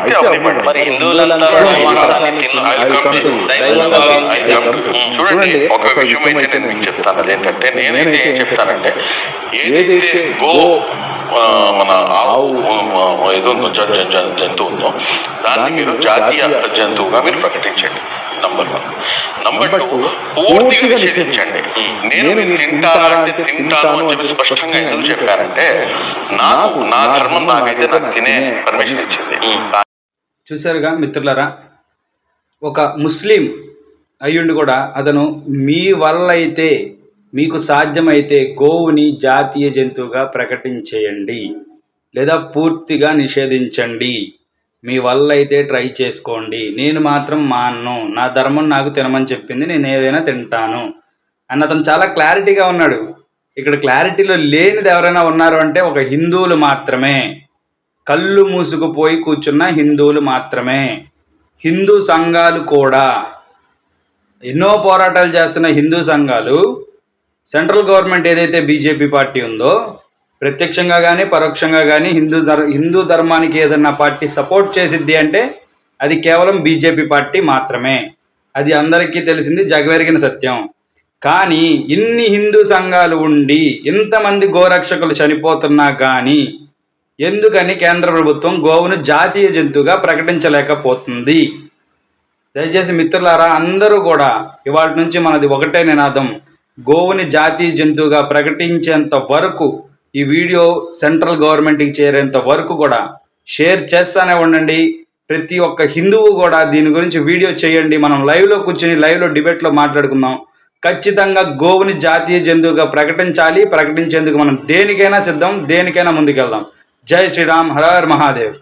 అయితే మరి హిందువులంతా చూడండి, ఒక విషయం అయితే నేను మీకు చెప్తాను. అదేంటంటే నేనైతే ఏం చెప్తానంటే, ఏదైతే గో మన ఆవు ఏదో జంతువు ఉందో దాన్ని మీరు జాతీయ జంతువుగా మీరు ప్రకటించండి. నంబర్ 1. నంబర్ 2, పూర్తిగా నిషేధించండి. నేను తింటాను అని చెప్పి స్పష్టంగా ఎందుకు చెప్పారంటే, నాకు నా ధర్మం నాకైతే నాకు తినే పర్మిషన్ ఇచ్చింది. చూసారుగా మిత్రులారా, ఒక ముస్లిం అయ్యుండి కూడా అతను మీ వల్ల అయితే మీకు సాధ్యమైతే గోవుని జాతీయ జంతువుగా ప్రకటించేయండి లేదా పూర్తిగా నిషేధించండి, మీ వల్ల అయితే ట్రై చేసుకోండి, నేను మాత్రం మాన్ను, నా ధర్మం నాకు తినమని చెప్పింది, నేను ఏదైనా తింటాను అని అతను చాలా క్లారిటీగా ఉన్నాడు. ఇక్కడ క్లారిటీలో లేనిది ఎవరైనా ఉన్నారు అంటే ఒక హిందువులు మాత్రమే, కళ్ళు మూసుకుపోయి కూర్చున్న హిందువులు మాత్రమే. హిందూ సంఘాలు కూడా, ఎన్నో పోరాటాలు చేస్తున్న హిందూ సంఘాలు సెంట్రల్ గవర్నమెంట్ ఏదైతే బీజేపీ పార్టీ ఉందో ప్రత్యక్షంగా కానీ పరోక్షంగా కానీ హిందూ ధర్మానికి ఏదన్నా పార్టీ సపోర్ట్ చేసిద్ది అంటే అది కేవలం బీజేపీ పార్టీ మాత్రమే. అది అందరికీ తెలిసింది, జగవెరిగిన సత్యం. కానీ ఇన్ని హిందూ సంఘాలు ఉండి ఇంతమంది గోరక్షకులు చనిపోతున్నా కానీ ఎందుకని కేంద్ర ప్రభుత్వం గోవును జాతీయ జంతువుగా ప్రకటించలేకపోతుంది? దయచేసి మిత్రులారా, అందరూ కూడా ఇవాళ నుంచి మనది ఒకటే నినాదం, గోవుని జాతీయ జంతువుగా ప్రకటించేంత వరకు, ఈ వీడియో సెంట్రల్ గవర్నమెంట్కి చేరేంత వరకు కూడా షేర్ చేస్తానే ఉండండి. ప్రతి ఒక్క హిందువు కూడా దీని గురించి వీడియో చేయండి. మనం లైవ్లో కూర్చొని లైవ్లో డిబేట్లో మాట్లాడుకుందాం. ఖచ్చితంగా గోవుని జాతీయ జంతువుగా ప్రకటించాలి. ప్రకటించేందుకు మనం దేనికైనా సిద్ధం, దేనికైనా ముందుకెళ్దాం. జై శ్రీరామ్, హర హర మహాదేవ్.